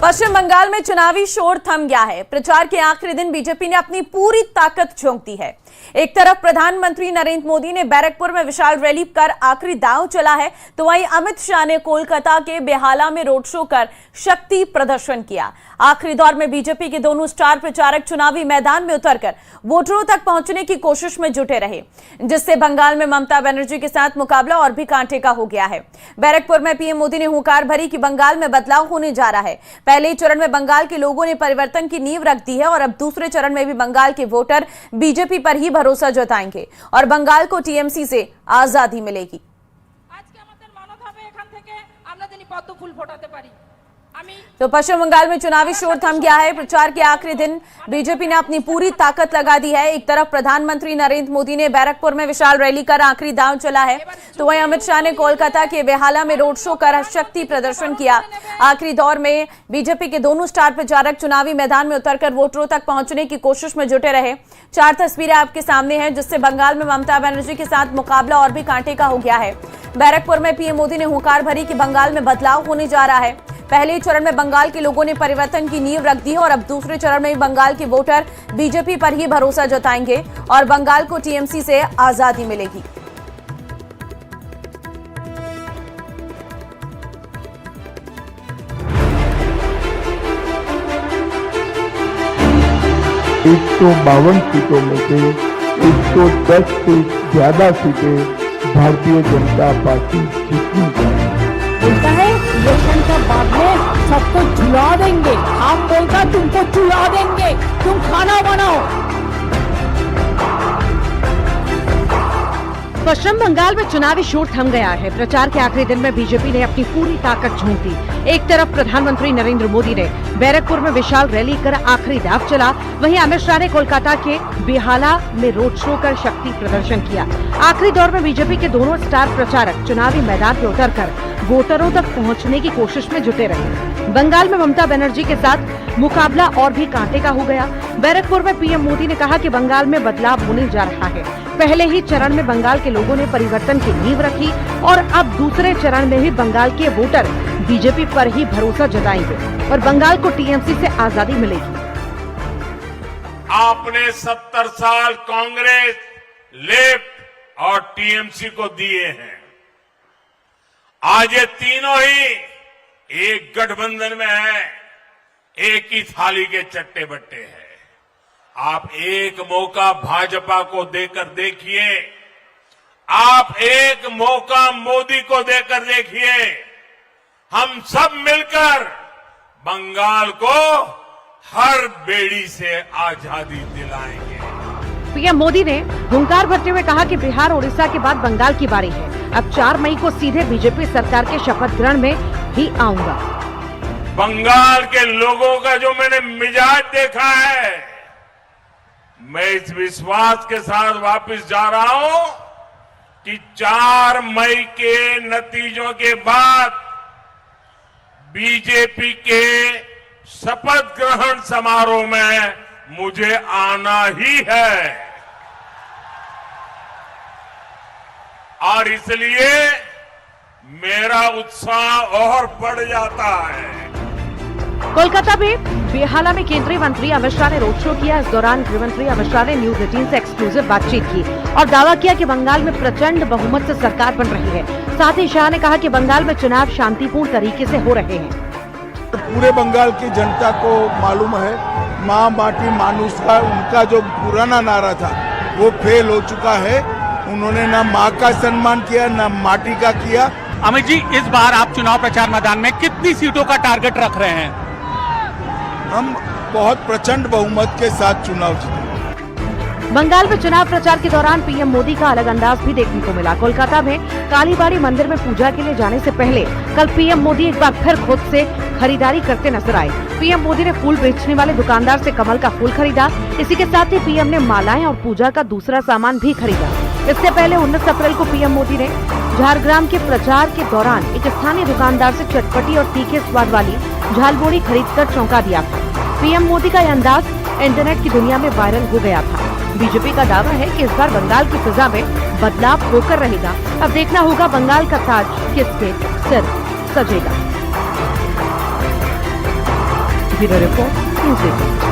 पश्चिम बंगाल में चुनावी शोर थम गया है। प्रचार के आखिरी दिन बीजेपी ने अपनी पूरी ताकत झोंक दी है। एक तरफ प्रधानमंत्री नरेंद्र मोदी ने बैरकपुर में विशाल रैली कर आखिरी दांव चला है, तो वहीं अमित शाह ने कोलकाता के बेहाला में रोड शो कर शक्ति प्रदर्शन किया। आखिरी दौर में बीजेपी के दोनों स्टार प्रचारक चुनावी मैदान में उतरकर वोटरों तक पहुंचने की कोशिश में जुटे रहे, जिससे बंगाल में ममता बनर्जी के साथ मुकाबला और भी कांटे का हो गया है। बैरकपुर में पीएम मोदी ने हुंकार भरी कि बंगाल में बदलाव होने जा रहा है। पहले चरण में बंगाल के लोगों ने परिवर्तन की नींव रख दी है और अब दूसरे चरण में भी बंगाल के वोटर बीजेपी पर ही भरोसा जताएंगे और बंगाल को टीएमसी से आजादी मिलेगी। तो पश्चिम बंगाल में चुनावी शोर थम गया है। प्रचार के आखिरी दिन बीजेपी ने अपनी पूरी ताकत लगा दी है। एक तरफ प्रधानमंत्री नरेंद्र मोदी ने बैरकपुर में विशाल रैली कर आखिरी दांव चला है, तो वहीं अमित शाह ने कोलकाता के बेहाला में रोड शो कर शक्ति प्रदर्शन किया। आखिरी दौर में बीजेपी के दोनों स्टार प्रचारक चुनावी मैदान में उतरकर वोटरों तक पहुंचने की कोशिश में जुटे रहे। 4 तस्वीरें आपके सामने हैं, जिससे बंगाल में ममता बनर्जी के साथ मुकाबला और भी कांटे का हो गया है। बैरकपुर में पीएम मोदी ने हुंकार भरी कि बंगाल में बदलाव होने जा रहा है। पहले चरण में बंगाल के लोगों ने परिवर्तन की नींव रख दी है और अब दूसरे चरण में बंगाल के वोटर बीजेपी पर ही भरोसा जताएंगे और बंगाल को टीएमसी से आजादी मिलेगी। एक 152 सीटों में से 110 से ज्यादा सीटें भारतीय जनता पार्टी जीतनी चाहिए। बोलता है इलेक्शन के बाद में सबको झुला देंगे, हम बोलता तुमको झुला देंगे, तुम खाना बनाओ। पश्चिम बंगाल में चुनावी शोर थम गया है। प्रचार के आखिरी दिन में बीजेपी ने अपनी पूरी ताकत झोंक दी। एक तरफ प्रधानमंत्री नरेंद्र मोदी ने बैरकपुर में विशाल रैली कर आखिरी दाव चला, वहीं अमित शाह ने कोलकाता के बेहाला में रोड शो कर शक्ति प्रदर्शन किया। आखिरी दौर में बीजेपी के दोनों स्टार प्रचारक चुनावी मैदान में उतरकर वोटरों तक पहुंचने की कोशिश में जुटे रहे। बंगाल में ममता बनर्जी के साथ मुकाबला और भी कांटे का हो गया। बैरकपुर में पीएम मोदी ने कहा कि बंगाल में बदलाव होने जा रहा है। पहले ही चरण में बंगाल के लोगों ने परिवर्तन की नींव रखी और अब दूसरे चरण में भी बंगाल के वोटर बीजेपी पर ही भरोसा जताएंगे और बंगाल को टीएमसी से आजादी मिलेगी। आपने 70 साल कांग्रेस, लेफ्ट और टीएमसी को दिए हैं। आज ये तीनों ही एक गठबंधन में है, एक ही थाली के चट्टे बट्टे हैं। आप एक मौका भाजपा को देकर देखिए, आप एक मौका मोदी को देकर देखिए। हम सब मिलकर बंगाल को हर बेड़ी से आजादी दिलाएंगे। पीएम मोदी ने हुंकार भरते हुए कहा कि बिहार, उड़ीसा के बाद बंगाल की बारी है। अब 4 मई को सीधे बीजेपी सरकार के शपथ ग्रहण में ही आऊंगा। बंगाल के लोगों का जो मैंने मिजाज देखा है, मैं इस विश्वास के साथ वापस जा रहा हूं कि 4 मई के नतीजों के बाद बीजेपी के शपथ ग्रहण समारोह में मुझे आना ही है और इसलिए मेरा उत्साह और बढ़ जाता है। कोलकाता में बेहाला में केंद्रीय मंत्री अमित शाह ने रोड शो किया। इस दौरान गृह मंत्री अमित शाह ने न्यूज 18 से एक्सक्लूसिव बातचीत की और दावा किया कि बंगाल में प्रचंड बहुमत से सरकार बन रही है। साथ ही शाह ने कहा कि बंगाल में चुनाव शांतिपूर्ण तरीके से हो रहे हैं। पूरे बंगाल की जनता को मालूम है, माँ माटी मानुष का उनका जो पुराना नारा था वो फेल हो चुका है। उन्होंने ना माँ का सम्मान किया, ना माटी का किया। अमित जी, इस बार आप चुनाव प्रचार मैदान में कितनी सीटों का टारगेट रख रहे हैं? हम बहुत प्रचंड बहुमत के साथ चुनाव जीतेंगे। बंगाल में चुनाव प्रचार के दौरान पीएम मोदी का अलग अंदाज भी देखने को मिला। कोलकाता में कालीबाड़ी मंदिर में पूजा के लिए जाने से पहले कल पीएम मोदी एक बार फिर खुद से खरीदारी करते नजर आए। पीएम मोदी ने फूल बेचने वाले दुकानदार से कमल का फूल खरीदा। इसी के साथ ही पीएम ने मालाएं और पूजा का दूसरा सामान भी खरीदा। इससे पहले 19 अप्रैल को पीएम मोदी ने झारग्राम के प्रचार के दौरान एक स्थानीय दुकानदार से चटपटी और तीखे स्वाद वाली झालमुड़ी खरीदकर चौंका दिया था। पीएम मोदी का यह अंदाज इंटरनेट की दुनिया में वायरल हो गया था। बीजेपी का दावा है कि इस बार बंगाल की फिजा में बदलाव होकर रहेगा। अब देखना होगा बंगाल का ताज किसके सिर सजेगा। Bureau report news 18।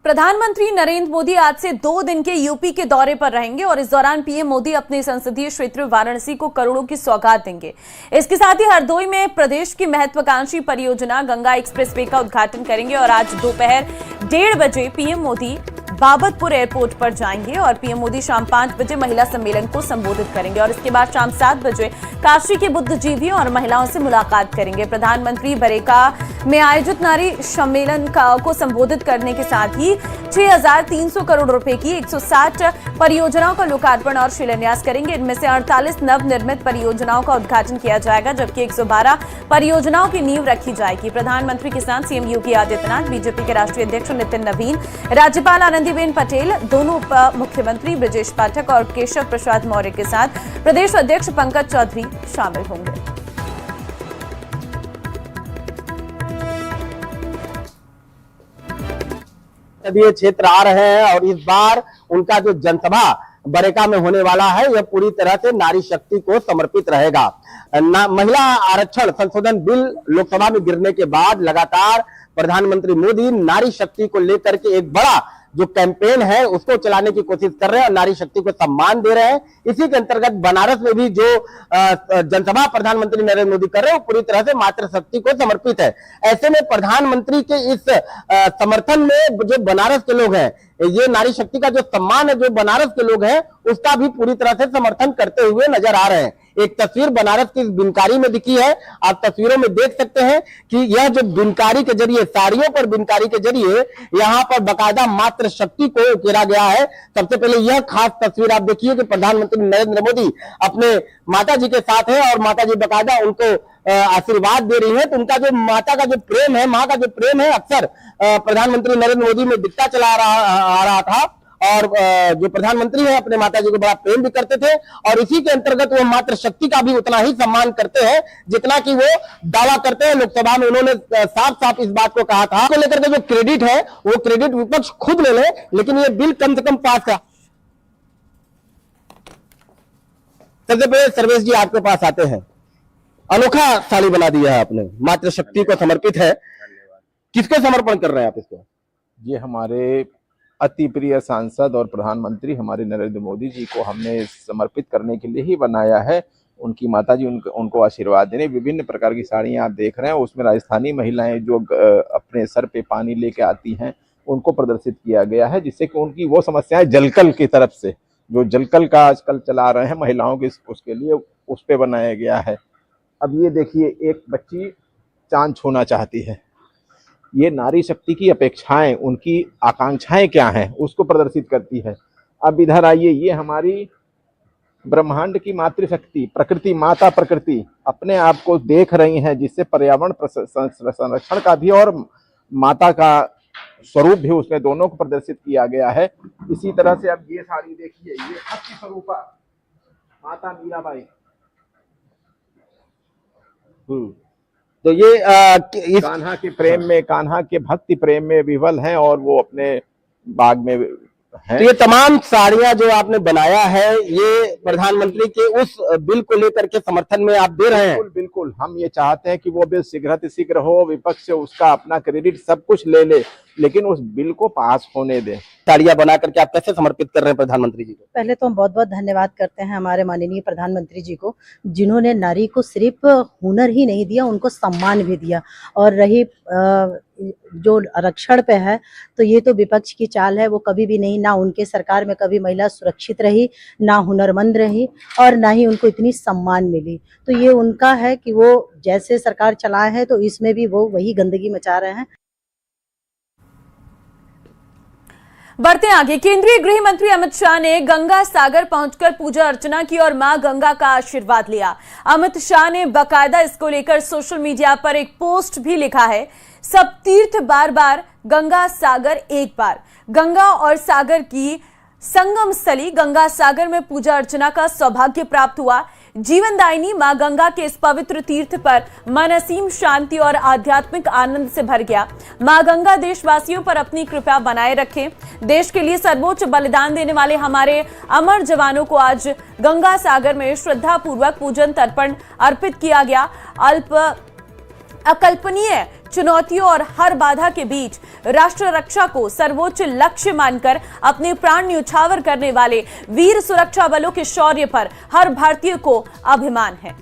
प्रधानमंत्री नरेंद्र मोदी आज से 2 दिन के यूपी के दौरे पर रहेंगे और इस दौरान पीएम मोदी अपने संसदीय क्षेत्र वाराणसी को करोड़ों की सौगात देंगे। इसके साथ ही हरदोई में प्रदेश की महत्वाकांक्षी परियोजना गंगा एक्सप्रेसवे का उद्घाटन करेंगे और आज दोपहर 1:30 बजे पीएम मोदी बाबतपुर एयरपोर्ट पर जाएंगे और पीएम मोदी शाम 5 बजे महिला सम्मेलन को संबोधित करेंगे और इसके बाद शाम 7 बजे काशी के बुद्धिजीवियों और महिलाओं से मुलाकात करेंगे। प्रधानमंत्री बरेका में आयोजित नारी सम्मेलन को संबोधित करने के साथ ही 6,300 करोड़ रुपए की 160 परियोजनाओं का लोकार्पण और शिलान्यास करेंगे। इनमें से 48 नवनिर्मित परियोजनाओं का उद्घाटन किया जाएगा, जबकि 112 परियोजनाओं की नींव रखी जाएगी। प्रधानमंत्री के साथ सीएम योगी आदित्यनाथ, बीजेपी के राष्ट्रीय अध्यक्ष नितिन नवीन, राज्यपाल आनंदीबेन पटेल, दोनों उप मुख्यमंत्री ब्रजेश पाठक और केशव प्रसाद मौर्य के साथ प्रदेश अध्यक्ष पंकज चौधरी शामिल होंगे। ये क्षेत्र आ रहे हैं और इस बार उनका जो जनसभा बरेका में होने वाला है यह पूरी तरह से नारी शक्ति को समर्पित रहेगा। महिला आरक्षण संशोधन बिल लोकसभा में गिरने के बाद लगातार प्रधानमंत्री मोदी नारी शक्ति को लेकर के एक बड़ा जो कैंपेन है उसको चलाने की कोशिश कर रहे हैं और नारी शक्ति को सम्मान दे रहे हैं। इसी के अंतर्गत बनारस में भी जो जनसभा प्रधानमंत्री नरेंद्र मोदी कर रहे हैं वो पूरी तरह से मातृशक्ति को समर्पित है। ऐसे में प्रधानमंत्री के इस समर्थन में जो बनारस के लोग हैं, ये नारी शक्ति का जो सम्मान है जो बनारस के लोग हैं उसका भी पूरी तरह से समर्थन करते हुए नजर आ रहे हैं। एक तस्वीर बनारस की बिनकारी में दिखी है, आप तस्वीरों में देख सकते हैं कि यह जो बिनकारी के जरिए, साड़ियों पर बिनकारी के जरिए यहाँ पर बकायदा मातृ शक्ति को उकेरा गया है। सबसे पहले यह खास तस्वीर आप देखिए कि प्रधानमंत्री नरेंद्र मोदी अपने माता जी के साथ है और माता जी बकायदा उनको आशीर्वाद दे रही है। तो उनका जो माता का जो प्रेम है, माँ का जो प्रेम है अक्सर प्रधानमंत्री नरेंद्र मोदी में दिखता चला आ रहा था और जो प्रधानमंत्री है अपने माता जी को बड़ा प्रेम भी करते थे और इसी के अंतर्गत वो मातृ शक्ति का भी उतना ही सम्मान करते हैं जितना कि वो दावा करते हैं। लोकसभा में उन्होंने साफ साफ इस बात को कहा था। को लेकर के जो क्रेडिट है वो क्रेडिट विपक्ष खुद ले ले, लेकिन ये बिल कम से कम पास का। सबसे पहले सर्वेश जी आपके पास आते हैं, अनोखा साड़ी बना दिया है आपने, मातृशक्ति को समर्पित है, किसको समर्पण कर रहे हैं आप इसको? ये हमारे अति प्रिय सांसद और प्रधानमंत्री हमारे नरेंद्र मोदी जी को हमने समर्पित करने के लिए ही बनाया है। उनकी माताजी उनको आशीर्वाद देने विभिन्न प्रकार की साड़ियां आप देख रहे हैं, उसमें राजस्थानी महिलाएं जो अपने सर पे पानी लेके आती हैं उनको प्रदर्शित किया गया है, जिससे कि उनकी वो समस्याएं जलकल की तरफ से, जो जलकल का आजकल चला रहे हैं महिलाओं के, उसके लिए उस पे बनाया गया है। अब ये देखिए, एक बच्ची चांद छूना चाहती है, ये नारी शक्ति की अपेक्षाएं, उनकी आकांक्षाएं क्या हैं उसको प्रदर्शित करती है। अब इधर आइए, ये हमारी ब्रह्मांड की मातृशक्ति, प्रकृति माता प्रकृति अपने आप को देख रही हैं, जिससे पर्यावरण संरक्षण का भी और माता का स्वरूप भी उसमें दोनों को प्रदर्शित किया गया है। इसी तरह से अब ये साड़ी देखिए, ये भक्ति स्वरूपा माता मीराबाई। तो ये इस कान्हा के प्रेम में, कान्हा के भक्ति प्रेम में विवल हैं और वो अपने बाग में हैं। तो ये तमाम साड़ियां जो आपने बनाया है ये प्रधानमंत्री के उस बिल को लेकर के समर्थन में आप दे रहे हैं? बिल्कुल बिल्कुल, हम ये चाहते हैं कि वो बिल शीघ्र हो, विपक्ष से उसका अपना क्रेडिट सब कुछ ले ले, लेकिन उस बिल को पास होने दें। साड़ियां बना करके आप कैसे समर्पित कर रहे हैं प्रधानमंत्री जी को? पहले तो हम बहुत बहुत धन्यवाद करते हैं हमारे माननीय प्रधानमंत्री जी को, जिन्होंने नारी को सिर्फ हुनर ही नहीं दिया, उनको सम्मान भी दिया। और रही जो आरक्षण पे है, तो ये तो विपक्ष की चाल है, वो कभी भी नहीं, ना उनके सरकार में कभी महिला सुरक्षित रही, ना हुनरमंद रही और ना ही उनको इतनी सम्मान मिली। तो ये उनका है कि वो जैसे सरकार चलाए हैं तो इसमें भी वो वही गंदगी मचा रहे हैं। बढ़ते आगे, केंद्रीय गृह मंत्री अमित शाह ने गंगा सागर पहुंचकर पूजा अर्चना की और मां गंगा का आशीर्वाद लिया। अमित शाह ने बकायदा इसको लेकर सोशल मीडिया पर एक पोस्ट भी लिखा है, सब तीर्थ बार बार, गंगा सागर एक बार। गंगा और सागर की संगम स्थली गंगा सागर में पूजा अर्चना का सौभाग्य प्राप्त हुआ। जीवनदायिनी मां गंगा के इस पवित्र तीर्थ पर मन असीम शांति और आध्यात्मिक आनंद से भर गया। मां गंगा देशवासियों पर अपनी कृपा बनाए रखें। देश के लिए सर्वोच्च बलिदान देने वाले हमारे अमर जवानों को आज गंगा सागर में श्रद्धा पूर्वक पूजन तर्पण अर्पित किया गया। अकल्पनीय चुनौतियों और हर बाधा के बीच राष्ट्र रक्षा को सर्वोच्च लक्ष्य मानकर अपने प्राण न्यौछावर करने वाले वीर सुरक्षा बलों के शौर्य पर हर भारतीय को अभिमान है।